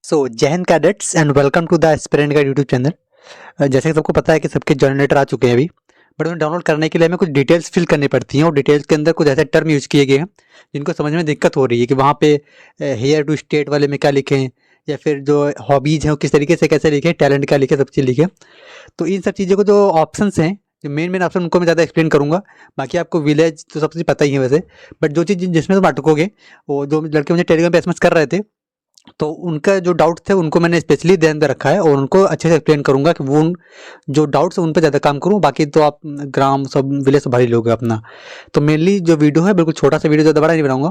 So Jai Hind cadets and welcome to the aspirant guide YouTube channel. जैसे कि सबको पता है कि सबके जनरेटर आ चुके हैं अभी, बट उन्हें डाउनलोड करने के लिए हमें कुछ डिटेल्स फिल करनी पड़ती हैं और डिटेल्स के अंदर कुछ ऐसे टर्म यूज़ किए गए हैं जिनको समझ में दिक्कत हो रही है कि वहाँ पे हेयर टू स्टेट वाले में क्या लिखें या फिर जो हॉबीज़ हैं वो किस तरीके से कैसे लिखें, टैलेंट क्या लिखें, सब चीज़ लिखें। तो इन सब चीज़ों को जो ऑप्शंस हैं, जो मेन ऑप्शन उनको मैं ज़्यादा एक्सप्लेन करूँगा। बाकी आपको विलेज तो सब चीज़ पता ही है वैसे, बट जो चीज़ जिसमें तुम अटकोगे, वो जो लड़के मुझे टेलीग्राम पे एसएमएस कर रहे थे, तो उनका जो डाउट थे उनको मैंने स्पेशली ध्यान में रखा है और उनको अच्छे से एक्सप्लेन करूंगा कि वो जो डाउट्स है उन पर ज़्यादा काम करूं। बाकी तो आप ग्राम सब विलेज से भरी लोगे अपना। तो मेनली जो वीडियो है बिल्कुल छोटा सा वीडियो, ज़्यादा बड़ा नहीं बनाऊंगा।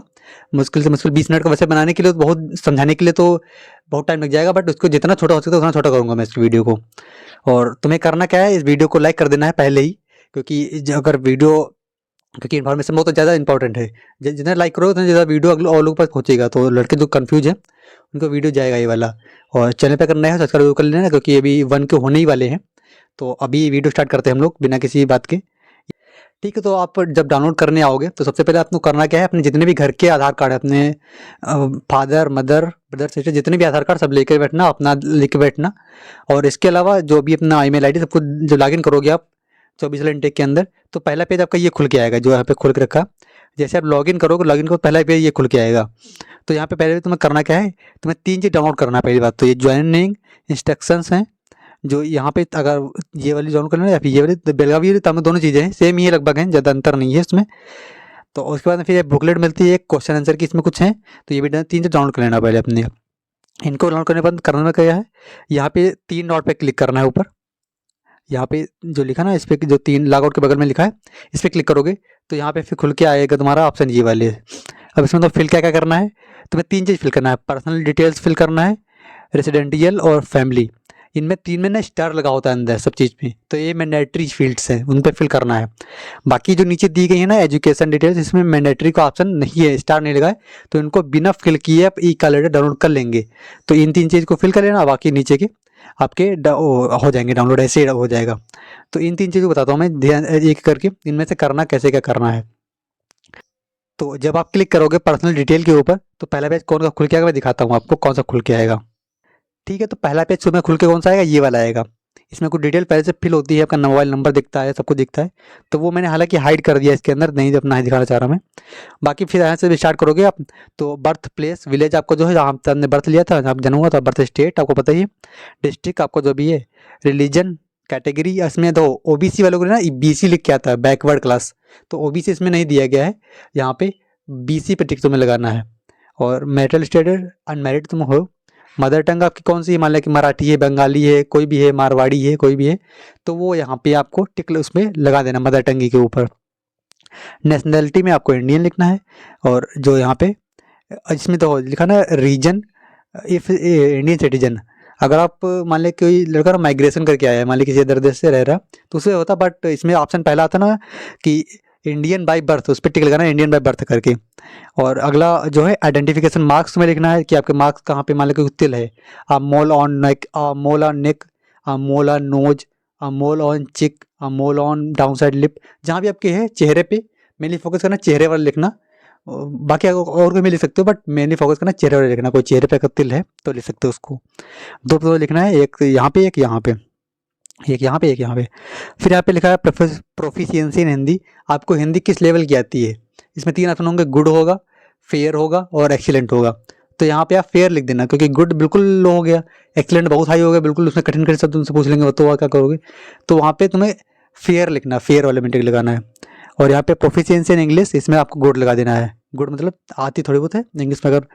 मुश्किल से मुश्किल 20 मिनट का वैसे बनाने के लिए तो बहुत समझाने के लिए तो बहुत टाइम लग जाएगा, बट उसको जितना छोटा हो सकता है उतना छोटा करूँगा मैं इस वीडियो को। और तुम्हें करना क्या है, इस वीडियो को लाइक कर देना है पहले ही, क्योंकि इन्फॉर्मेशन बहुत ज़्यादा इंपॉर्टेंट है। जितना लाइक करोगे उतना ज़्यादा वीडियो अगले और लोगों पास पहुँचेगा, तो लड़के जो कंफ्यूज है उनको वीडियो जाएगा ये वाला। और चैनल पे करना है सब्सक्राइब कर लेना, क्योंकि अभी 1 के होने ही वाले हैं। तो अभी वीडियो स्टार्ट करते हैं हम लोग बिना किसी बात के। ठीक है, तो आप जब डाउनलोड करने आओगे तो सबसे पहले आपको करना क्या है, अपने जितने भी घर के आधार कार्ड है, अपने फादर मदर ब्रदर सिस्टर जितने भी आधार कार्ड सब लेकर बैठना, अपना लेके बैठना। और इसके अलावा जो भी अपना ईमेल आईडी सबको जो लॉगिन करोगे आप 24 इंटेक के अंदर, तो पहला पेज आपका ये खुल के आएगा जो यहाँ पे खुल के रखा। जैसे आप लॉगिन करोगे, लॉगिन करो पहला पेज ये खुल के आएगा। तो यहाँ पे पहले तुम्हें करना क्या है, तुम्हें 3 चीज़ डाउनलोड करना है। पहली बात तो ये ज्वाइनिंग इंस्ट्रक्शंस हैं, जो यहाँ पे अगर ये वाली डाउनलोड करना है या फिर ये वाली, तो बेलगावी वाली तब दोनों चीज़ें हैं, सेम ही लगभग हैं, ज़्यादा अंतर नहीं है इसमें। तो उसके बाद फिर बुकलेट मिलती है एक क्वेश्चन आंसर की, इसमें कुछ है। तो ये भी 3 चीज़ डाउनलोड कर लेना पहले अपने। इनको डाउनलोड करने के बाद करना क्या है, यहाँ पे 3 डॉट पे क्लिक करना है ऊपर। यहाँ पे जो लिखा ना, इस पर जो 3 लॉग आउट के बगल में लिखा है, इस पर क्लिक करोगे तो यहाँ पे फिर खुल के आएगा तुम्हारा ऑप्शन ये वाले। अब इसमें तो फिल क्या क्या करना है, तुम्हें 3 चीज़ फिल करना है। पर्सनल डिटेल्स फिल करना है, रेसिडेंशियल और फैमिली। इनमें 3 में ना स्टार लगा होता है अंदर सब चीज़ में, तो ये मैंडेटरी फील्ड्स हैं, उन पर फिल करना है। बाकी जो नीचे दी गई है ना एजुकेशन डिटेल्स, इसमें मैंडेटरी का ऑप्शन नहीं है, स्टार नहीं लगा है, तो इनको बिना फिल किए आप ई कैलेंडर डाउनलोड कर लेंगे। तो इन 3 चीज़ को फिल कर लेना, बाकी नीचे के आपके हो जाएंगे डाउनलोड, ऐसे ही हो जाएगा। तो इन 3 चीज़ों को बताता हूँ मैं ध्यान एक करके, इनमें से करना कैसे क्या करना है। तो जब आप क्लिक करोगे पर्सनल डिटेल के ऊपर, तो पहला पेज कौन सा खुल के आएगा मैं दिखाता हूँ आपको कौन सा खुल के आएगा। ठीक है, तो पहला पेज तुम्हें खुल के कौन सा आएगा, ये वाला आएगा। इसमें कुछ डिटेल पहले से फिल होती है, आपका मोबाइल नंबर दिखता है, सब कुछ दिखता है। तो वो मैंने हालांकि हाइड कर दिया इसके अंदर, नहीं अपना ही दिखाना चाह रहा मैं। बाकी फिर यहाँ से स्टार्ट करोगे आप, तो बर्थ प्लेस विलेज आपको जो है जहाँ पे आपने बर्थ लिया था, जहाँ जन्म हुआ था, बर्थ स्टेट आपको पता ही है, डिस्ट्रिक्ट आपको जो भी है, रिलीजन, कैटेगरी। इसमें तो ओबीसी वालों को ना बीसी लिख के आता है, बैकवर्ड क्लास, तो ओबीसी इसमें नहीं दिया गया है। यहाँ पे बीसी पे टिक तुम्हें लगाना है। और मैरिटल स्टेटस अनमैरिड तुम हो। मदर टंग आपकी कौन सी है, मान लिया कि मराठी है, बंगाली है, कोई भी है, मारवाड़ी है, कोई भी है, तो वो यहाँ पे आपको टिक उसमें लगा देना मदर टंगी के ऊपर। नेशनलिटी में आपको इंडियन लिखना है। और जो यहाँ पे इसमें तो लिखा ना रीजन, इफ इंडियन सिटीजन। अगर आप मान लें कोई लड़का ना माइग्रेशन करके आया है, मान लें किसी अदर देश से रह रहा, तो उसे होता, बट इसमें ऑप्शन पहला आता ना कि इंडियन बाई बर्थ, उस पर टिक लगाना इंडियन बाई बर्थ करके। और अगला जो है आइडेंटिफिकेशन मार्क्स में लिखना है कि आपके मार्क्स कहाँ पे, मान लें कोई तिल है, a mole on neck, a mole on neck, a mole on nose, a mole on cheek, a mole on down side lip, जहाँ भी आपके है चेहरे पे मेनली फोकस करना, चेहरे वाला लिखना। बाकी और कोई भी लिख सकते हो, बट मेनली फोकस करना चेहरे वाला लिखना। कोई चेहरे पे अगर तिल है तो लिख सकते हो उसको। 2 तो लिखना है, एक यहाँ पे, एक यहाँ पे, एक यहाँ पे, एक यहाँ पे। फिर यहाँ पे लिखा है प्रोफिशिएंसी इन हिंदी, आपको हिंदी किस लेवल की आती है। इसमें 3 ऑप्शन होंगे, गुड होगा, फेयर होगा और एक्सीलेंट होगा। तो यहाँ पे आप फेयर लिख देना, क्योंकि गुड बिल्कुल लो हो गया, एक्सीलेंट बहुत हाई हो गया, बिल्कुल उसमें कठिन कठिन शब्द तुमसे पूछ लेंगे तो क्या करोगे। तो वहाँ पे तुम्हें फेयर लिखना, फेयर वाले में टिक लगाना है। और यहाँ पे प्रोफिशिएंसी इन इंग्लिश, इसमें आपको गुड लगा देना है। गुड मतलब आती थोड़ी बहुत है इंग्लिश में, अगर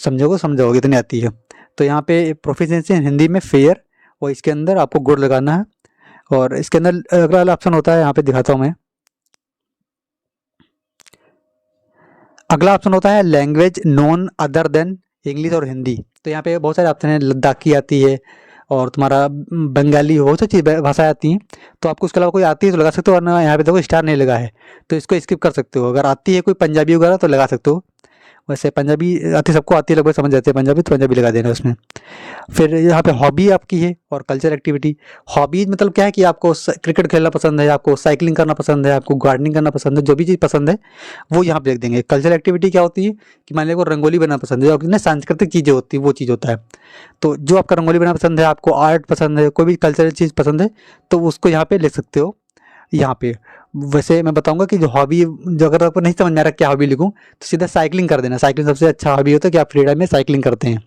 समझोगे इतनी आती है। तो यहाँ पे प्रोफिशिएंसी इन हिंदी में फेयर, और इसके अंदर आपको गुड लगाना है। और इसके अंदर अगला वाला ऑप्शन होता है, यहाँ पे दिखाता हूँ मैं। अगला ऑप्शन होता है language none other than English और हिंदी। तो यहाँ पे बहुत सारे ऑप्शन है, लद्दाखी आती है और तुम्हारा बंगाली, बहुत सी भाषाएं आती हैं। तो आपको उसके अलावा कोई आती है तो लगा सकते हो, वरना यहाँ पे देखो स्टार नहीं लगा है, तो इसको स्किप कर सकते हो। अगर आती है कोई पंजाबी वगैरह तो लगा सकते हो। वैसे पंजाबी आती, सबको आती है लगभग, समझ जाते हैं पंजाबी, तो पंजाबी लगा देना उसमें। फिर यहाँ पे हॉबी आपकी है और कल्चर एक्टिविटी। हॉबी मतलब क्या है कि आपको क्रिकेट खेलना पसंद है, आपको साइकिलिंग करना पसंद है, आपको गार्डनिंग करना पसंद है, जो भी चीज़ पसंद है वो यहाँ पे लिख देंगे। कल्चर एक्टिविटी क्या होती है कि मान लीजिए को रंगोली बनाना पसंद है, जो आपकी ना सांस्कृतिक चीज़ें होती है वो चीज़ होता है। तो जो आपका रंगोली बनाना पसंद है, आपको आर्ट पसंद है, कोई भी कल्चरल चीज़ पसंद है, तो उसको यहाँ पे लिख सकते हो यहाँ पे। वैसे मैं बताऊंगा कि जो हॉबी, जो अगर आपको नहीं समझ में आ रहा क्या हॉबी लिखूँ, तो सीधा साइकिलिंग कर देना। साइकिलिंग सबसे अच्छा हॉबी होता है कि आप फ्री टाइम में साइकिलिंग करते हैं।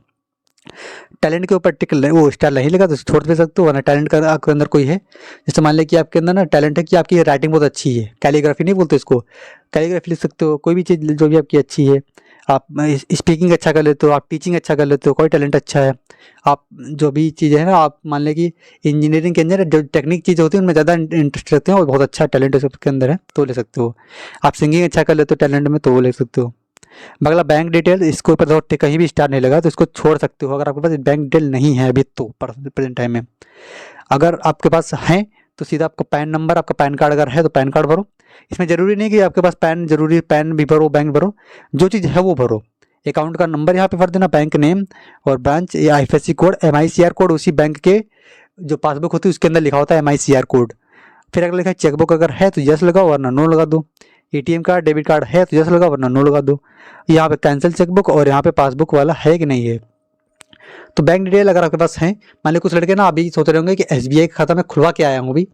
टैलेंट के ऊपर टिक वो स्टार नहीं लगा तो छोड़ दे सकते हो, वरना टैलेंट का आपके अंदर कोई है, जैसे मान लें कि आपके अंदर ना टैलेंट है कि आपकी राइटिंग बहुत अच्छी है, कैलीग्राफी नहीं बोलते इसको, कैलीग्राफी लिख सकते हो। कोई भी चीज़ जो भी आपकी अच्छी है, आप स्पीकिंग अच्छा कर लेते हो, आप टीचिंग अच्छा कर लेते हो, कोई टैलेंट अच्छा है, आप जो भी चीज़ें हैं ना, आप मान लें कि इंजीनियरिंग के अंदर जो टेक्निक चीज़ होती है उनमें ज़्यादा इंटरेस्ट रखते हैं और बहुत अच्छा टैलेंट सबके अंदर है तो ले सकते हो। आप सिंगिंग अच्छा कर लेते हो टैलेंट में तो वो ले सकते हो। अगला बैंक डिटेल, इसको ऊपर तो कहीं भी स्टार नहीं लगा तो इसको छोड़ सकते हो अगर आपके पास बैंक डिटेल नहीं है अभी तो प्रेजेंट टाइम में। अगर आपके पास है तो सीधा आपका पैन नंबर, आपका पैन कार्ड अगर है तो पैन कार्ड भरो। इसमें ज़रूरी नहीं कि आपके पास पैन जरूरी, पैन भी भरो, बैंक भरो, जो चीज़ है वो भरो। अकाउंट का नंबर यहाँ पे भर देना, बैंक नेम और ब्रांच या IFSC कोड, MICR कोड उसी बैंक के जो पासबुक होती है उसके अंदर लिखा होता है MICR कोड। फिर अगर लिखा है चेकबुक अगर है तो यस लगाओ वरना नो लगा दो। ATM कार्ड, डेबिट कार्ड है तो यस लगाओ वरना नो लगा दो। यहाँ पे कैंसिल चेकबुक और यहाँ पे पासबुक वाला है कि नहीं है। तो बैंक डिटेल अगर आपके पास है, मान लो कुछ लड़के ना अभी सोच रहे होंगे कि SBI का खाता मैं खुलवा के आया हूँ अभी,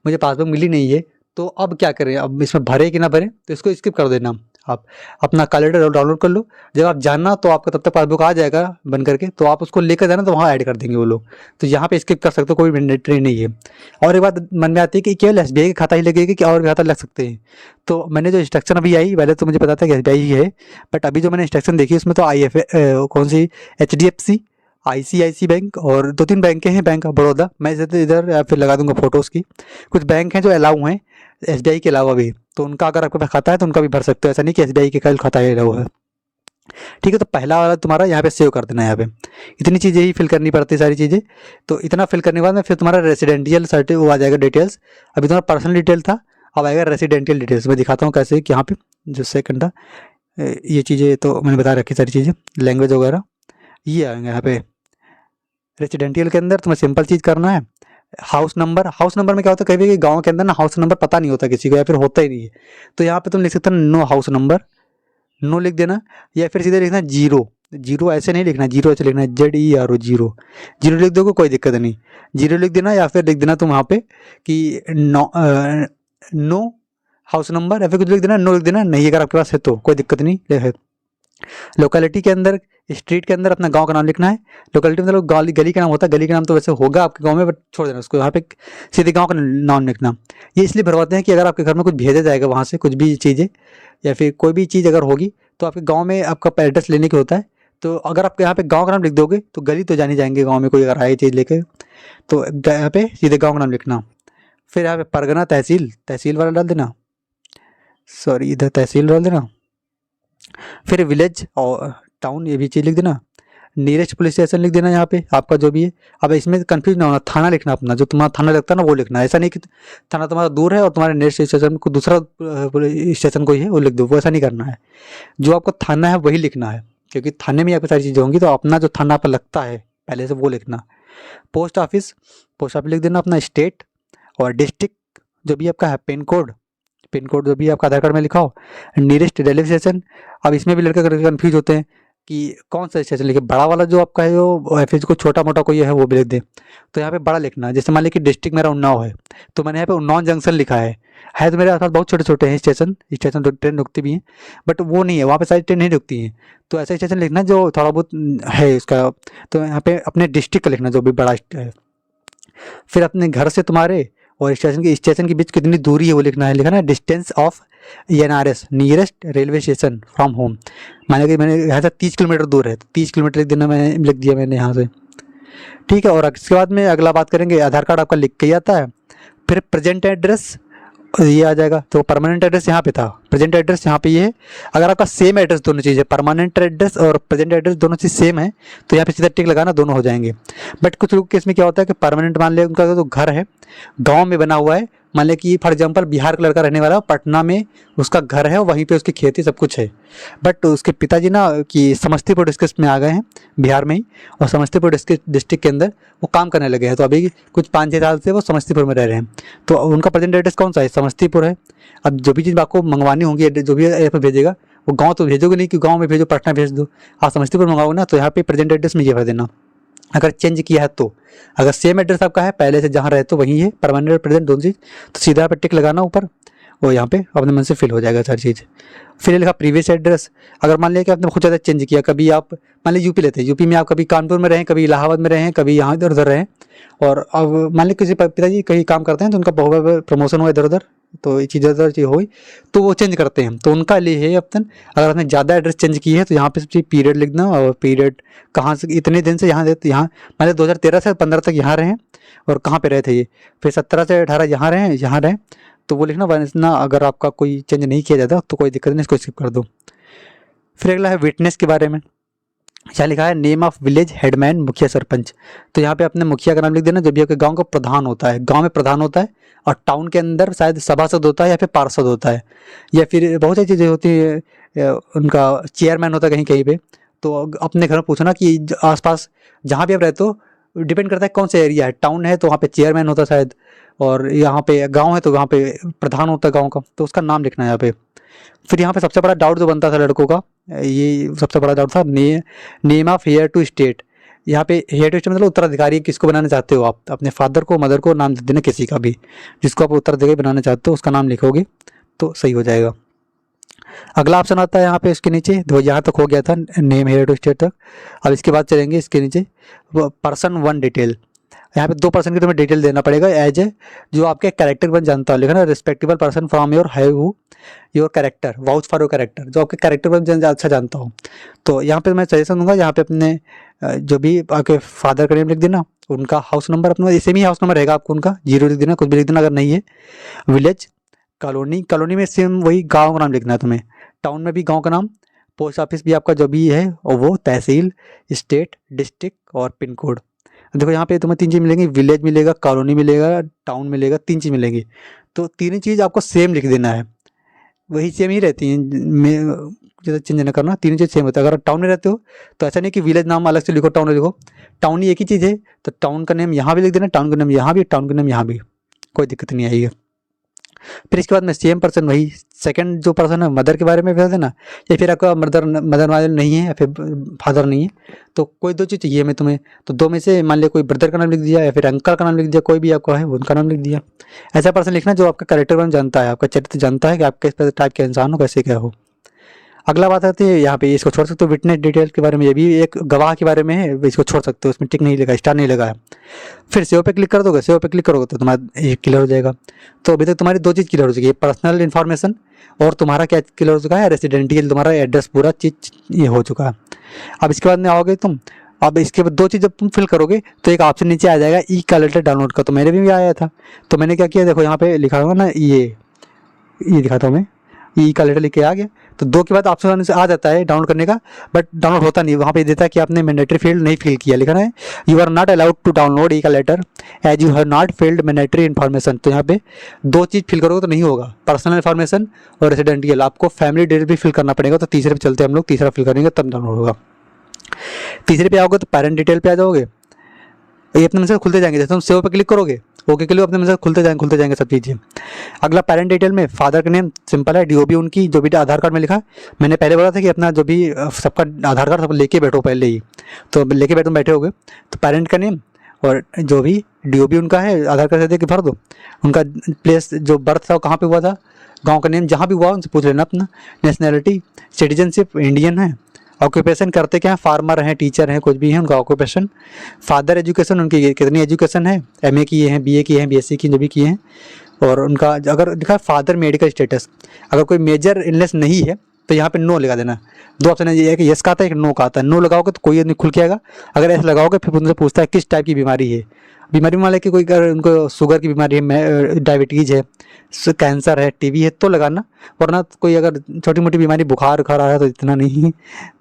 मुझे पासबुक मिली नहीं है, तो अब क्या करें, अब इसमें भरे कि ना भरे, तो इसको स्किप कर देना। आप अपना कैलेंडर डाउनलोड कर लो, जब आप जानना तो आपका तब तक पासबुक आ जाएगा बन करके, तो आप उसको लेकर जाना तो वहाँ ऐड कर देंगे वो लोग, तो यहाँ पे स्किप कर सकते हो, कोई मैंडेटरी नहीं है। और एक बात मन में आती है कि केवल SBI का खाता ही लगेगा कि और भी खाता लग सकते हैं। तो मैंने जो इंस्ट्रक्शन अभी आई, पहले तो मुझे पता था कि SBI ही है, बट अभी जो मैंने इंस्ट्रक्शन देखी उसमें तो कौन सी HDFC, ICICI बैंक और 2-3 बैंकें हैं, बैंक ऑफ बड़ौदा, मैं इधर या फिर लगा दूंगा फोटोज़ की। कुछ बैंक हैं जो अलाउ हैं SBI के अलावा भी, तो उनका अगर आपके पास खाता है तो उनका भी भर सकते हो, ऐसा नहीं कि SBI के कल खाता है अलाउ है। ठीक है, तो पहला वाला तुम्हारा यहाँ पे सेव कर देना है। यहाँ पे इतनी चीज़ें ही फिल करनी पड़ती है, सारी चीज़ें। तो इतना फिल करने के बाद में फिर तुम्हारा रेसिडेंशियल सर्टिफिकेट वो आ जाएगा डिटेल्स। अभी तुम्हारा पर्सनल डिटेल था, अब आएगा रेसिडेंशियल डिटेल्स। मैं दिखाता हूँ कैसे कि यहाँ पे जो सेकंड था, ये चीज़ें तो मैंने बता रखी सारी चीज़ें, लैंग्वेज वगैरह ये आएंगे यहाँ पे। रेसिडेंशियल के अंदर तुम्हें सिंपल चीज़ करना है, हाउस नंबर। हाउस नंबर में क्या होता है, कभी कभी गाँव के अंदर ना हाउस नंबर पता नहीं होता किसी को, या फिर होता ही नहीं है, तो यहाँ पे तुम लिख सकते हो नो हाउस नंबर, नो लिख देना, या फिर सीधे लिखना जीरो। जीरो ऐसे नहीं लिखना, जीरो ऐसे लिखना है, ZERO, जीरो। जीरो लिख दोगे कोई दिक्कत नहीं, जीरो लिख देना, या फिर लिख देना तुम वहाँ पे कि नो हाउस नंबर, या फिर कुछ लिख देना, नो लिख देना, नहीं अगर आपके पास है तो कोई दिक्कत नहीं। लोकेलिटी के अंदर, स्ट्रीट के अंदर अपना गांव का नाम लिखना है। लोकेलिटी मतलब गली, गली का नाम होता है, गली का नाम तो वैसे होगा आपके गांव में, बट छोड़ देना उसको, यहाँ पे सीधे गांव का नाम लिखना। ये इसलिए भरवाते हैं कि अगर आपके घर में कुछ भेजा जाएगा वहाँ से, कुछ भी चीज़ें या फिर कोई भी चीज़ अगर होगी तो आपके गाँव में आपका एड्रेस लेने की होता है। तो अगर आप यहाँ पे गाँव का नाम लिख दोगे तो गली तो जानी जाएंगे, गाँव में कोई अगर आए चीज़ लेके, तो यहाँ पे सीधे गाँव का नाम लिखना। फिर यहाँ पे परगना, तहसील, तहसील वाला डाल देना, सॉरी इधर तहसील डाल देना। फिर विलेज और टाउन, ये भी चीज़ लिख देना। नियरेस्ट पुलिस स्टेशन लिख देना यहाँ पे आपका जो भी है। अब इसमें कंफ्यूज ना होना, थाना लिखना अपना, जो तुम्हारा थाना लगता है ना वो लिखना है। ऐसा नहीं कि थाना तुम्हारा दूर है और तुम्हारे नियरेस्ट स्टेशन में कोई दूसरा स्टेशन कोई है वो लिख दो, वो ऐसा नहीं करना है। जो आपका थाना है वही लिखना है, क्योंकि थाने में आपकी सारी चीज़ें होंगी, तो अपना जो थाना पर लगता है पहले से वो लिखना। पोस्ट ऑफिस, पोस्ट ऑफिस लिख देना अपना। स्टेट और डिस्ट्रिक्ट जो भी आपका है, पिन कोड, पिन कोड जो भी आपका आधार कार्ड में लिखा हो। नियरेस्ट रेलवे स्टेशन, अब इसमें भी लड़के कन्फ्यूज होते हैं कि कौन सा स्टेशन लिखे, बड़ा वाला जो आपका है वो, फिर को छोटा मोटा कोई है वो भी लिख दे। तो यहाँ पे बड़ा लिखना है, जैसे मान लीजिए कि डिस्ट्रिक्ट मेरा उन्नाव है, तो मैंने यहाँ पे उन्नाव जंक्शन लिखा है तो मेरे आसपास बहुत छोटे छोटे हैं स्टेशन, तो ट्रेन रुकती भी हैं, बट वो नहीं है, वहाँ पे सारी ट्रेन नहीं रुकती हैं। तो ऐसा स्टेशन लिखना जो थोड़ा बहुत है इसका। तो यहाँ पे अपने डिस्ट्रिक्ट का लिखना जो भी बड़ा है। फिर अपने घर से तुम्हारे और स्टेशन के बीच कितनी दूरी है वो लिखना है। लिखा ना distance of NRS, nearest railway station from home. माने कि मैंने यहाँ से 30 किलोमीटर दूर है, तो 30 किलोमीटर लिख देना, मैंने लिख दिया मैंने यहाँ से। ठीक है, और इसके बाद में अगला बात करेंगे, आधार कार्ड आपका लिख के ही आता है। फिर प्रेजेंट एड्रेस ये आ जाएगा, तो परमानेंट एड्रेस यहाँ पे था, प्रेजेंट एड्रेस यहाँ पे ये है। अगर आपका सेम एड्रेस दोनों चीज़ है, परमानेंट एड्रेस और प्रेजेंट एड्रेस दोनों चीज़ सेम है, तो यहाँ पे सीधा टिक लगाना, दोनों हो जाएंगे। बट कुछ लोग केस में क्या होता है कि परमानेंट मान लिया उनका तो घर है गांव में बना हुआ है, मान लें कि फॉर एग्जांपल बिहार का लड़का रहने वाला, पटना में उसका घर है और वहीं पे उसकी खेती सब कुछ है, बट उसके पिताजी ना कि समस्तीपुर डिस्ट्रिक्ट में आ गए हैं बिहार में ही, और समस्तीपुर डिस्ट्रिक्ट के अंदर वो काम करने लगे हैं। तो अभी कुछ 5-6 साल से वो समस्तीपुर में रह रहे हैं। तो उनका प्रेजेंट एड्रेस कौन सा है? समस्तीपुर है। अब जो भी चीज़ आपको मंगवानी होगी, जो भी यहाँ पर भेजेगा, वो गाँव तो भेजोगे नहीं कि गाँव में भेजो, पटना भेज दो। आप समस्तीपुर मंगाओगे ना, तो यहाँ पे प्रेजेंट एड्रेस में ये भर देना, अगर चेंज किया है तो। अगर सेम एड्रेस आपका है पहले से जहाँ रहते हो वहीं है, परमानेंट और प्रेजेंट दोनों चीज़, तो सीधा यहाँ पे टिक लगाना ऊपर, और यहाँ पे अपने मन से फिल हो जाएगा सारी चीज़। फिर ये लिखा प्रीवियस एड्रेस। अगर मान लिया कि आपने खुद ज़्यादा चेंज किया, कभी आप मान लीजिए यूपी लेते हैं, यूपी में आप कभी कानपुर में रहें, कभी इलाहाबाद में रहें, कभी यहाँ इधर उधर रहें, और अब मान लीजिए किसी पिताजी कहीं काम करते हैं तो उनका बहुत प्रमोशन हुआ इधर उधर, तो ये चीज़ इधर चीज़ हुई तो वो चेंज करते हैं, तो उनका लिए है ऑप्शन। अगर आपने ज़्यादा एड्रेस चेंज की है तो यहाँ पे सबसे पीरियड लिखना, और पीरियड कहाँ से इतने दिन से यहाँ रहते, यहाँ मान लीजिए 2013 से 15 तक यहाँ रहें, और कहाँ पे रहे थे ये, फिर 17 से 18 यहाँ रहें, तो वो लिखना। वरना अगर आपका कोई चेंज नहीं किया जाता तो कोई दिक्कत नहीं, इसको स्किप कर दो। फिर अगला है विटनेस के बारे में। यहाँ लिखा है नेम ऑफ विलेज हेडमैन, मुखिया सरपंच। तो यहाँ पे अपने मुखिया का नाम लिख देना, जो भी आपके गांव का प्रधान होता है, गांव में प्रधान होता है, और टाउन के अंदर शायद सभासद होता है या फिर पार्षद होता है, या फिर बहुत सारी चीज़ें होती है, उनका चेयरमैन होता है कहीं कहीं पे। तो अपने घर में पूछना कि आसपास जहाँ भी आप रहते हो, डिपेंड करता है कौन सा एरिया है। टाउन है तो वहाँ पे चेयरमैन होता है शायद, और यहाँ पे गाँव है तो वहाँ पे प्रधान होता है गाँव का, तो उसका नाम लिखना है यहाँ पे। फिर यहाँ पे सबसे बड़ा डाउट जो बनता था लड़कों का, ये सबसे बड़ा डाउट था, name of heir to state. यहाँ पे हेयर टू स्टेट मतलब उत्तराधिकारी किसको बनाना चाहते हो आप, अपने फादर को, मदर को नाम दे देना किसी का भी, जिसको आप उत्तराधिकारी बनाना चाहते हो उसका नाम लिखोगे तो सही हो जाएगा। अगला ऑप्शन आता है यहाँ पे इसके नीचे, तो यहाँ तक हो गया था नेम हेयर टू स्टेट तक। अब इसके बाद चलेंगे इसके नीचे पर्सन 1 डिटेल। यहाँ पे 2 पर्सन की तुम्हें डिटेल देना पड़ेगा एज ए, जो आपके कैरेक्टर पर जानता हो, लिखना respectable person from your have your character, vouch for your character, जो आपके कैरेक्टर पर अच्छा जानता हो। तो यहाँ पे मैं सजेशन दूंगा, यहाँ पे अपने जो भी आपके फादर का नेम लिख देना, उनका हाउस नंबर अपना इसे भी हाउस नंबर रहेगा आपको, उनका 0 लिख देना, कुछ भी लिख देना अगर नहीं है। विलेज, कॉलोनी में सेम वही गाँव का नाम लिखना है तुम्हें, टाउन में भी गाँव का नाम, पोस्ट ऑफिस भी आपका जो भी है और वो, तहसील, स्टेट, डिस्ट्रिक्ट और पिन कोड। देखो यहाँ पे तुम्हें 3 चीज़ मिलेंगी, विलेज मिलेगा, कॉलोनी मिलेगा, टाउन मिलेगा, 3 चीज़ मिलेंगी। तो तीनों चीज़ आपको सेम लिख देना है, वही सेम ही रहती हैं, ज़्यादा चेंज ना करना, तीनों चीज़ सेम होता है। अगर टाउन में रहते हो तो ऐसा नहीं कि विलेज नाम अलग से लिखो, टाउन लिखो, टाउन ही एक ही चीज़ है, तो टाउन का नेम यहाँ भी लिख देना, टाउन का नेम यहाँ भी, टाउन का नेम यहाँ भी, कोई दिक्कत नहीं आएगी। फिर इसके बाद में सेम पर्सन, वही सेकंड जो पर्सन है मदर के बारे में बता देना, या फिर आपका मदर वाले नहीं है या फिर फादर नहीं है, तो कोई 2 चीज़ चाहिए मैं तुम्हें, तो 2 में से मान लिया कोई ब्रदर का नाम लिख दिया या फिर अंकल का नाम लिख दिया, कोई भी आपका है उनका नाम लिख दिया। ऐसा पर्सन लिखना जो आपका कैरेक्टर में जानता है, आपका चरित्र जानता है कि आप किस टाइप के इंसान हो, कैसे क्या हो। अगला बात आती है यहाँ पे, इसको छोड़ सकते हो विटनेस डिटेल के बारे में, ये भी एक गवाह के बारे में है, इसको छोड़ सकते हो, इसमें टिक नहीं लगा, स्टार नहीं लगा है। फिर सेव पे क्लिक कर दोगे, सेव पे क्लिक करोगे तो तुम्हारा ये क्लियर हो जाएगा। तो अभी तक तुम्हारी 2 चीज़ क्लियर हो चुकी है, पर्सनल इन्फॉर्मेशन, और तुम्हारा क्या क्लियर हो चुका है, रेसिडेंटियल, तुम्हारा एड्रेस पूरा चीज़ ये हो चुका है। अब इसके बाद में आओगे तुम, अब इसके बाद 2 चीज़ जब तुम फिल करोगे तो एक ऑप्शन नीचे आ जाएगा ई कैलेंडर डाउनलोड का, तो मेरे भी आया था, तो मैंने क्या किया, देखो यहाँ पे लिखा होगा ना, ये दिखाता हूँ मैं, ई कैलेंडर लिख के आ गया। तो 2 के बाद ऑप्शन आ जाता है डाउनलोड करने का, बट डाउनलोड होता नहीं, वहाँ पे देता है कि आपने मैंडेटरी फील्ड नहीं फिल किया, लिखा है you are not allowed to download e calendar as you have not filled mandatory information. तो यहाँ पे 2 चीज़ फिल करोगे तो नहीं होगा, पर्सनल इन्फॉर्मेशन और रेसिडेंटियल, आपको फैमिली डिटेल भी फिल करना पड़ेगा। तो तीसरे पे चलते हैं हम लोग, तीसरा फिल करेंगे तब डाउनलोड होगा। तीसरे पे आओगे तो पेरेंट डिटेल पे आ जाओगे, ये अपने मन से खुलते जाएंगे, जैसे तुम सेव पे क्लिक करोगे ओके के लिए अपने मन से खुलते जाएंगे सब चीज़ें। अगला पेरेंट डिटेल में फादर का नेम सिंपल है, डीओबी उनकी जो भी आधार कार्ड में लिखा, मैंने पहले बोला था कि अपना जो भी सबका आधार कार्ड सब लेके बैठो पहले ही, तो लेके बैठे होगे तो पेरेंट का नेम और जो भी डीओबी उनका है आधार कार्ड से दे के भर दो, उनका प्लेस जो बर्थ था कहाँ पे हुआ था, गाँव का नेम जहाँ भी हुआ उनसे पूछ लेना अपना, नेशनैलिटी सिटीजनशिप इंडियन है, ऑक्यूपेशन करते क्या हैं, फार्मर हैं, टीचर हैं, कुछ भी हैं, उनका ऑक्यूपेशन, फादर एजुकेशन उनकी कितनी एजुकेशन है, एमए किए हैं, बीए किए हैं, बीएससी की जो भी किए हैं, और उनका अगर लिखा फादर मेडिकल स्टेटस, अगर कोई मेजर इलनेस नहीं है तो यहाँ पे नो लगा देना। 2 ऑप्शन है, ये एक यस का आता है, एक नो का आता है। नो लगाओगे तो कोई नहीं खुल के आएगा, अगर ऐसा लगाओगे फिर उनसे पूछता है किस टाइप की बीमारी है, बीमारी मान लें कि कोई अगर उनको शुगर की बीमारी है, डायबिटीज़ है, कैंसर है, टीबी है तो लगाना, वरना कोई अगर छोटी मोटी बीमारी बुखार आ रहा है तो इतना नहीं,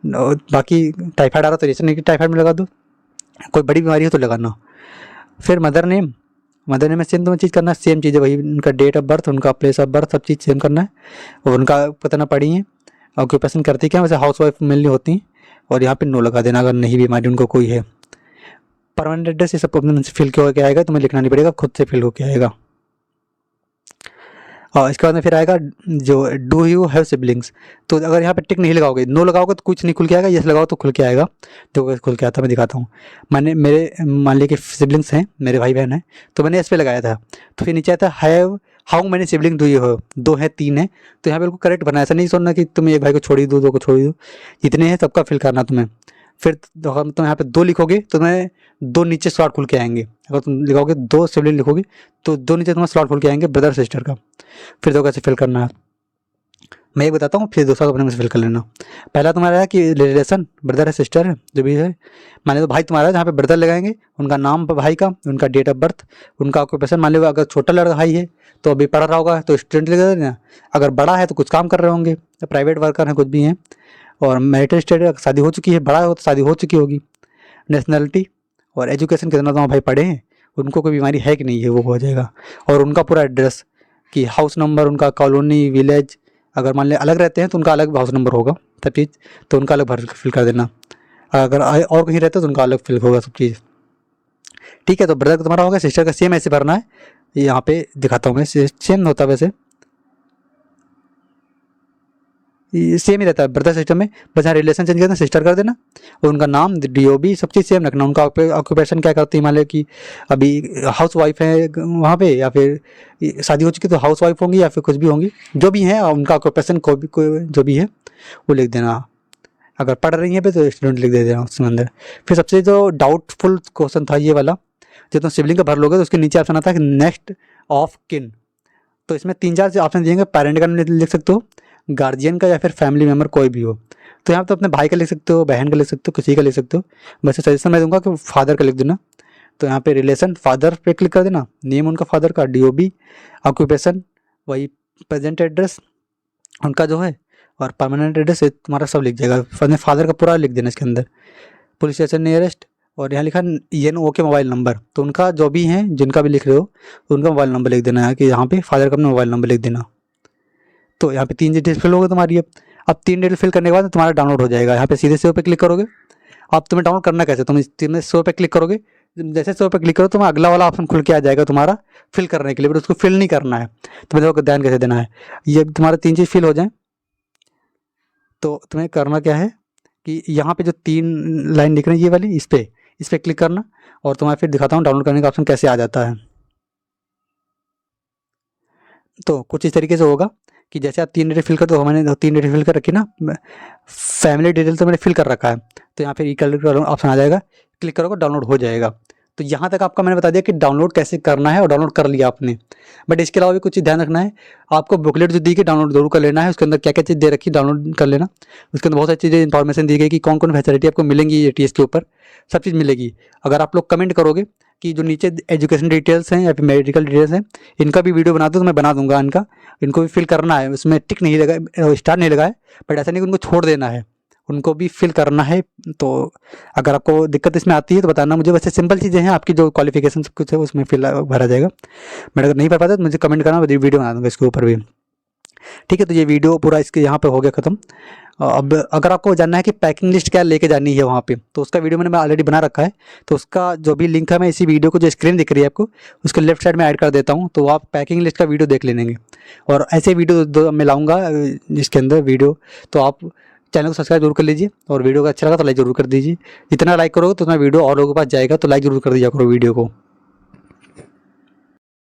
बाकी टाइफाइड आ रहा है तो जैसे नहीं कि टाइफाइड में लगा दो, कोई बड़ी बीमारी हो तो लगाना। फिर मदर नेम मदर नेम में सेम तुम्हें चीज़ करना है, सेम चीज़ है वही, उनका डेट ऑफ बर्थ, उनका प्लेस ऑफ बर्थ, सब चीज़ सेम करना है। और उनका पता ना पढ़ी है, ऑक्यूपेशन करती क्या, वैसे हाउस वाइफ मेनली होती हैं। और यहाँ पे नो लगा देना अगर नहीं बीमारी उनको कोई है। परमानेंट एड्रेस ये सब अपने फिल होकर आएगा, तुम्हें लिखना नहीं पड़ेगा, खुद से फिल होकर आएगा। और इसके बाद में फिर आएगा जो डू यू हैव सिबलिंग्स। तो अगर यहाँ पे टिक नहीं लगाओगे, नो लगाओगे तो कुछ नहीं खुल के आएगा, यस लगाओ तो खुल के आएगा। तो खुल के आता मैं दिखाता हूँ। मान लीजिए कि सिबलिंग्स हैं, मेरे भाई बहन हैं, तो मैंने इस पे लगाया था। तो फिर नीचे आता है have how many sibling do you have, 2 है 3 है। तो यहाँ बिल्कुल करेक्ट भरना है, ऐसा नहीं सोचना कि तुम एक भाई को छोड़ ही दो, 2 को छोड़ ही दो, जितने हैं सबका फिल करना तुम्हें। फिर अगर तुम यहाँ पे 2 लिखोगे तो तुम्हें 2 नीचे स्लॉट खुल के आएंगे। अगर तुम लिखोगे 2 सिबलिंग लिखोगे तो 2 नीचे तुम्हें स्लॉट खुल के आएंगे ब्रदर सिस्टर का। फिर 2 कैसे फिल करना है मैं एक बताता हूँ, फिर दूसरा अपने में से फिल कर लेना। पहला तुम्हारा है कि रिलेशन, ब्रदर है सिस्टर है जो भी है, मान लो तो भाई तुम्हारा है, जहाँ पे ब्रदर लगाएंगे उनका नाम भाई का, उनका डेट ऑफ बर्थ, उनका ऑक्यूपेशन। मान लो अगर छोटा लड़का भाई है तो अभी पढ़ रहा होगा तो स्टूडेंट लिख देना, अगर बड़ा है तो कुछ काम कर रहे होंगे, तो प्राइवेट वर्कर हैं कुछ भी हैं। और मैरिटल स्टेटस, शादी हो चुकी है, बड़ा हो तो शादी हो चुकी होगी। नेशनलिटी और एजुकेशन कितना तुम्हारे भाई पढ़े हैं, उनको कोई बीमारी है कि नहीं है वो हो जाएगा। और उनका पूरा एड्रेस कि हाउस नंबर, उनका कॉलोनी, विलेज, अगर मान लिया अलग रहते हैं तो उनका अलग हाउस नंबर होगा सब चीज़, तो उनका अलग भर फिल कर देना। अगर और कहीं रहते हैं तो उनका अलग फिल होगा सब चीज़। ठीक है, तो ब्रदर का तुम्हारा होगा, सिस्टर का सेम ऐसे भरना है। यहाँ पे दिखाता हूँ मैं, सेम होता है वैसे, सेम ही रहता है ब्रदर सिस्टम में, बस यहाँ रिलेशन चेंज करना, सिस्टर कर देना। और उनका नाम, DOB, सब चीज़ सेम रखना। उनका ऑक्यूपेशन क्या करती है, मान लो कि अभी हाउस वाइफ है वहाँ पे, या फिर शादी हो चुकी तो हाउस वाइफ होंगी, या फिर कुछ भी होंगी, जो भी हैं उनका ऑक्यूपेशन कोई जो भी है वो लिख देना। अगर पढ़ रही हैं पे तो स्टूडेंट लिख दे देना उसमें अंदर। फिर सबसे जो डाउटफुल क्वेश्चन था ये वाला, जब तुम सिबलिंग का भर लोगे तो उसके नीचे ऑप्शन आता है नेक्स्ट ऑफ किन। तो इसमें 3-4 ऑप्शन दिएंगे, पेरेंट का लिख सकते हो, गार्जियन का, या फिर फैमिली मेम्बर कोई भी हो। तो यहाँ तो अपने भाई का लिख सकते हो, बहन का लिख सकते हो, किसी का लिख सकते हो। वैसे सजेशन मैं दूंगा कि फादर का लिख देना। तो यहाँ पे रिलेशन फादर पे क्लिक कर देना, नेम उनका फादर का, DOB, ऑक्यूपेशन वही, प्रेजेंट एड्रेस उनका जो है, और परमानेंट एड्रेस तुम्हारा सब लिख जाएगा। फादर का पूरा लिख देना इसके अंदर, पुलिस स्टेशन नियरेस्ट। और यहाँ लिखा ENO के मोबाइल नंबर, तो उनका जो भी हैं जिनका भी लिख रहे हो तो उनका मोबाइल नंबर लिख देना है, कि यहाँ पे फादर का अपना मोबाइल नंबर लिख देना। तो यहाँ पे 3 डिटेल्स फिल होगी तुम्हारी। अब 3 डिटेल फिल करने के बाद तुम्हारा डाउनलोड हो जाएगा। यहाँ पे सीधे सेव पे क्लिक करोगे। अब तुम्हें डाउनलोड करना कैसे, तुम इस सेव पे क्लिक करोगे, जैसे सेव पे क्लिक करो तुम्हें अगला वाला ऑप्शन खुल के आ जाएगा तुम्हारा फिल करने के लिए, बट उसको फिल नहीं करना है। तुम्हें देखो ध्यान कैसे देना है, ये तुम्हारा 3 चीज़ फिल हो जाए तो तुम्हें करना क्या है कि यहाँ पे जो 3 लाइन लिख रही है ये वाली, इस पर क्लिक करना। और तुम्हारा फिर दिखाता हूँ डाउनलोड करने का ऑप्शन कैसे आ जाता है। तो कुछ इस तरीके से होगा कि जैसे आप 3 डिटेल फिल कर दो, मैंने 3 डिटेल फिल कर रखी ना, फैमिली डिटेल तो मैंने फिल कर रखा है। तो यहाँ पे इक्वल ऑप्शन आ जाएगा, क्लिक करोगे डाउनलोड हो जाएगा। तो यहाँ तक आपका मैंने बता दिया कि डाउनलोड कैसे करना है, और डाउनलोड कर लिया आपने। बट इसके अलावा भी कुछ चीज़ ध्यान रखना है, आपको बुकलेट जो दी गई डाउनलोड जरूर कर लेना है। उसके अंदर क्या क्या चीज़ दे रखी डाउनलोड कर लेना। उसके अंदर बहुत सारी चीज़ें इन्फॉर्मेशन दी गई कि कौन कौन फैसिलिटी आपको मिलेंगी ATS के ऊपर, सब चीज़ मिलेगी। अगर आप लोग कमेंट करोगे कि जो नीचे एजुकेशन डिटेल्स हैं या फिर मेडिकल डिटेल्स हैं, इनका भी वीडियो बना दो तो मैं बना दूंगा इनका, इनको भी फिल करना है। उसमें टिक नहीं लगा, स्टार नहीं लगा है, बट ऐसा नहीं कि उनको छोड़ देना है, उनको भी फिल करना है। तो अगर आपको दिक्कत इसमें आती है तो बताना मुझे। वैसे सिंपल चीज़ें हैं, आपकी जो क्वालिफिकेशन सब कुछ है उसमें फिल भरा जाएगा। मैं अगर नहीं भर पाता तो मुझे कमेंट करना, वीडियो बना दूंगा इसके ऊपर भी। ठीक है, तो ये वीडियो पूरा इसके यहाँ पे हो गया ख़त्म। अब अगर आपको जानना है कि पैकिंग लिस्ट क्या लेके जानी है वहाँ पे, तो उसका वीडियो मैंने ऑलरेडी बना रखा है। तो उसका जो भी लिंक है मैं इसी वीडियो को, जो स्क्रीन दिख रही है आपको, उसके लेफ्ट साइड में ऐड कर देता हूँ, तो आप पैकिंग लिस्ट का वीडियो देख लेंगे। और ऐसे वीडियो दो मैं लाऊंगा जिसके अंदर वीडियो, तो आप चैनल को सब्सक्राइब जरूर कर लीजिए। और वीडियो का अच्छा लगा तो लाइक जरूर कर दीजिए। जितना लाइक करोगे तो उतना वीडियो और लोगों के पास जाएगा, तो लाइक जरूर कर दीजिए करो वीडियो को।